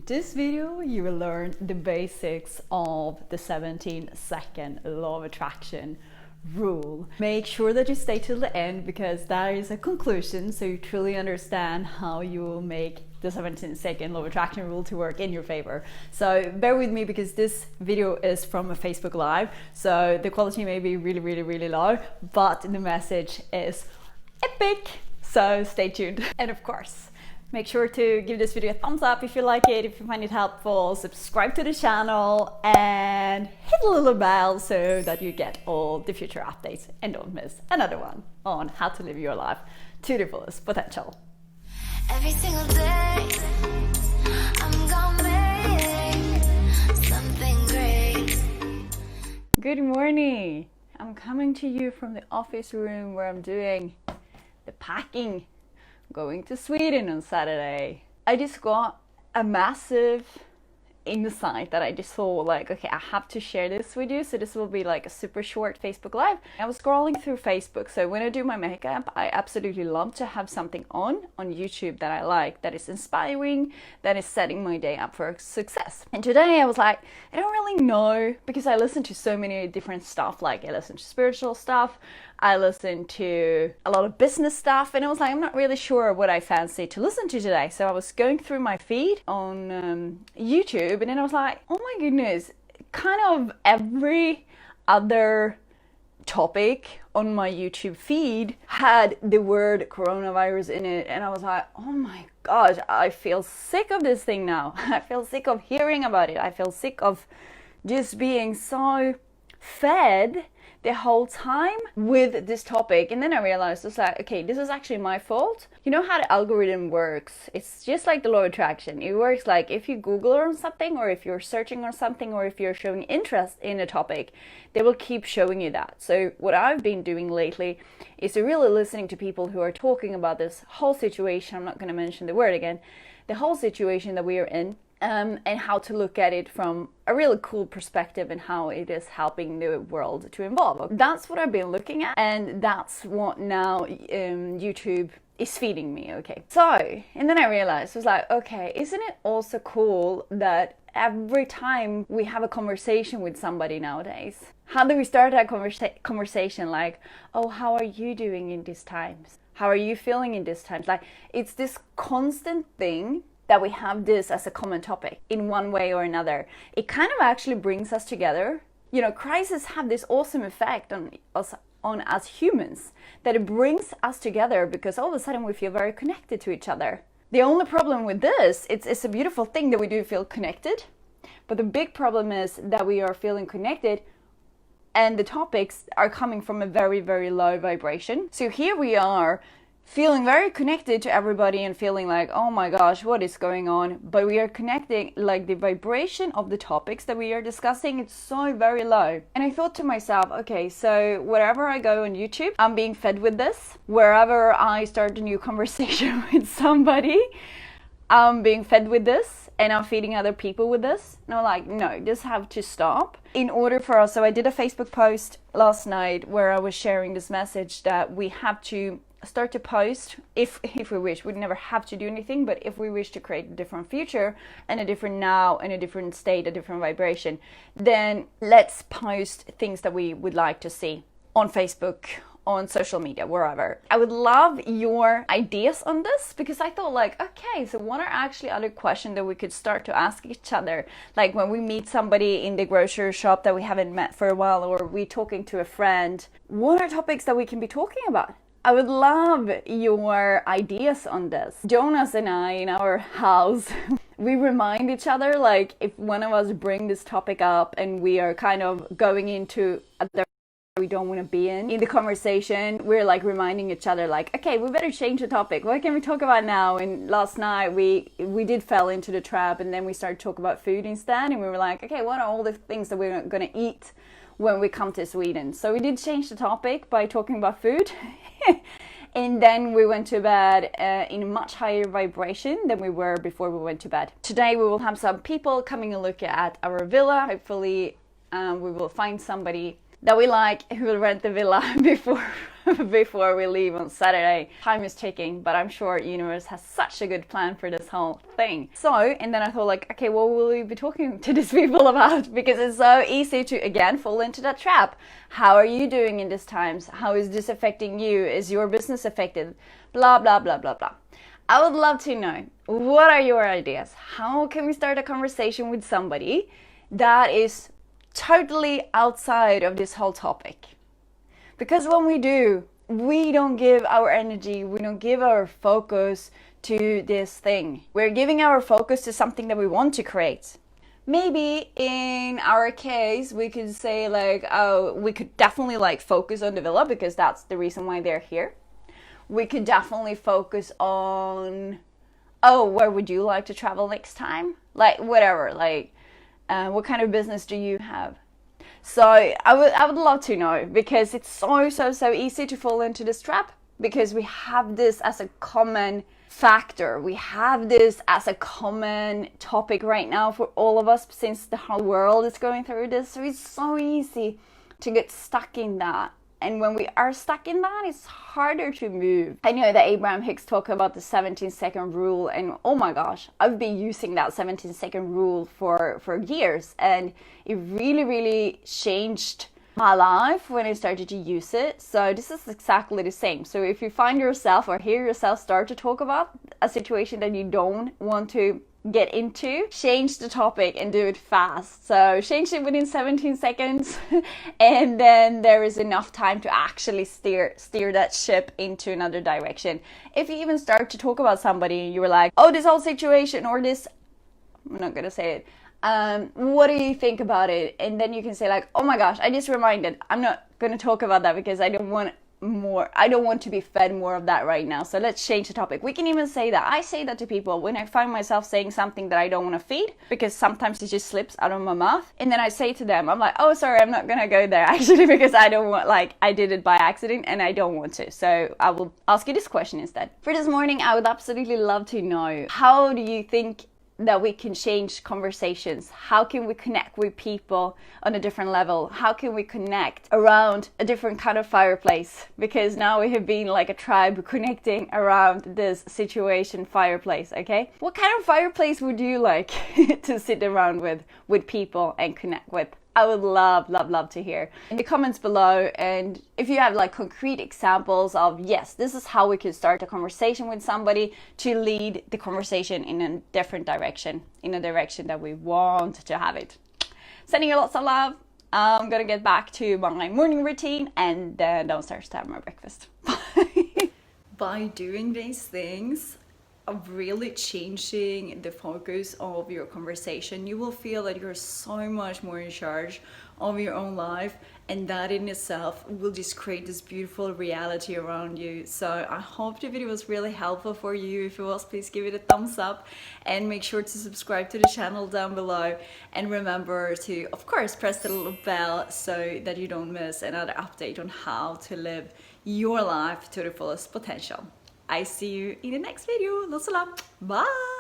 this video, you will learn the basics of the 17-second law of attraction rule. Make sure that you stay till the end because that is a conclusion, so you truly understand how you will make the 17-second law of attraction rule to work in your favor. So bear with me because this video is from a Facebook Live, so the quality may be really low, but the message is epic, so stay tuned. And of course, make sure to give this video a thumbs up if you like it, if you find it helpful, subscribe to the channel and hit the little bell so that you get all the future updates and don't miss another one on how to live your life to the fullest potential. Every single day, I'm gonna make something great. Good morning. I'm coming to you from the office room where I'm doing the packing. Going to Sweden on Saturday. I just got a massive insight that I just saw, like, okay, I have to share this with you, so this will be like a super short Facebook Live. I was scrolling through Facebook, so when I do my makeup, I absolutely love to have something on YouTube that I like, that is inspiring, that is setting my day up for success. And today I was like, I don't really know, because I listen to so many different stuff, like I listen to spiritual stuff, I listen to a lot of business stuff, and I was like, I'm not really sure what I fancy to listen to today. So I was going through my feed on YouTube, and then I was like, oh my goodness, kind of every other topic on my YouTube feed had the word coronavirus in it, and I was like, oh my gosh, I feel sick of this thing now. I feel sick of hearing about it. I feel sick of just being so fed the whole time with this topic. And then I realized, it's like, okay, this is actually my fault. You know how the algorithm works? It's just like the law of attraction. It works like if you Google on something, or if you're searching on something, or if you're showing interest in a topic, they will keep showing you that. So what I've been doing lately is really listening to people who are talking about this whole situation. I'm not going to mention the word again. The whole situation that we are in. And how to look at it from a really cool perspective and how it is helping the world to evolve. That's what I've been looking at, and that's what now YouTube is feeding me, okay? So, and then I realized, I was like, okay, isn't it also cool that every time we have a conversation with somebody nowadays, how do we start that conversation? Like, oh, how are you doing in these times? How are you feeling in these times? Like, it's this constant thing that we have this as a common topic in one way or another. It kind of actually brings us together. You know, crises have this awesome effect on us humans, that it brings us together because all of a sudden we feel very connected to each other. The only problem with this, it's a beautiful thing that we do feel connected, but the big problem is that we are feeling connected and the topics are coming from a very low vibration. So here we are, feeling very connected to everybody and feeling like, oh my gosh, what is going on? But we are connecting, like the vibration of the topics that we are discussing, it's so very low. And I thought to myself, okay, so wherever I go on YouTube, I'm being fed with this. Wherever I start a new conversation with somebody, I'm being fed with this, and I'm feeding other people with this. And I'm like, no, this have to stop. In order for us, so I did a Facebook post last night where I was sharing this message that we have to start to post if we wish. We never have to do anything, but if we wish to create a different future and a different now and a different state, a different vibration, then let's post things that we would like to see on Facebook, on social media, wherever. I would love your ideas on this, because I thought, like, okay, so what are actually other questions that we could start to ask each other? Like when we meet somebody in the grocery shop that we haven't met for a while, or we talking to a friend, what are topics that we can be talking about? I would love your ideas on this. Jonas and I, in our house, we remind each other, like if one of us bring this topic up and we are kind of going into other we don't want to be in the conversation, we're like reminding each other, like, okay, we better change the topic. What can we talk about now? And last night we did fell into the trap, and then we started talking about food instead, and we were like, okay, what are all the things that we're going to eat when we come to Sweden? So we did change the topic by talking about food. And then we went to bed in a much higher vibration than we were before we went to bed. Today we will have some people coming and look at our villa. Hopefully we will find somebody that we like who will rent the villa before we leave on Saturday. Time is ticking, but I'm sure universe has such a good plan for this whole thing. So, and then I thought like, okay, what will we be talking to these people about? Because it's so easy to, again, fall into that trap. How are you doing in these times? How is this affecting you? Is your business affected? Blah, blah, blah, blah, blah. I would love to know, what are your ideas? How can we start a conversation with somebody that is totally outside of this whole topic? Because when we do, we don't give our energy, we don't give our focus to this thing. We're giving our focus to something that we want to create. Maybe in our case, we could say like, oh, we could definitely like focus on the villa because that's the reason why they're here. We could definitely focus on, oh, where would you like to travel next time? Like whatever, like what kind of business do you have? So I would love to know, because it's so easy to fall into this trap, because we have this as a common factor. We have this as a common topic right now for all of us, since the whole world is going through this. So it's so easy to get stuck in that. And when we are stuck in that, it's harder to move. I know that Abraham Hicks talked about the 17-second rule, and oh my gosh, I've been using that 17-second rule for years, and it really changed my life when I started to use it. So this is exactly the same. So if you find yourself or hear yourself start to talk about a situation that you don't want to get into, change the topic and do it fast. So change it within 17 seconds and then there is enough time to actually steer that ship into another direction. If you even start to talk about somebody and you were like, oh, this whole situation, or this, I'm not gonna say it, what do you think about it? And then you can say like, oh my gosh, I just reminded, I'm not gonna talk about that because I don't want to be fed more of that right now. So let's change the topic. We can even say that. I say that to people when I find myself saying something that I don't want to feed, because sometimes it just slips out of my mouth. And then I say to them, I'm like, oh, sorry, I'm not going to go there actually, because I don't want, like, I did it by accident and I don't want to. So I will ask you this question instead. For this morning, I would absolutely love to know, how do you think that we can change conversations? How can we connect with people on a different level? How can we connect around a different kind of fireplace? Because now we have been like a tribe connecting around this situation fireplace, okay? What kind of fireplace would you like to sit around with people and connect with? I would love to hear in the comments below. And if you have like concrete examples of, yes, this is how we could start a conversation with somebody to lead the conversation in a different direction, in a direction that we want to have it. Sending you lots of love. I'm gonna get back to my morning routine and then downstairs to have my breakfast. By doing these things, of really changing the focus of your conversation, you will feel that you're so much more in charge of your own life, and that in itself will just create this beautiful reality around you. So I hope the video was really helpful for you. If it was, please give it a thumbs up and make sure to subscribe to the channel down below, and remember to, of course, press the little bell so that you don't miss another update on how to live your life to the fullest potential. I see you in the next video. Lots of love. Bye.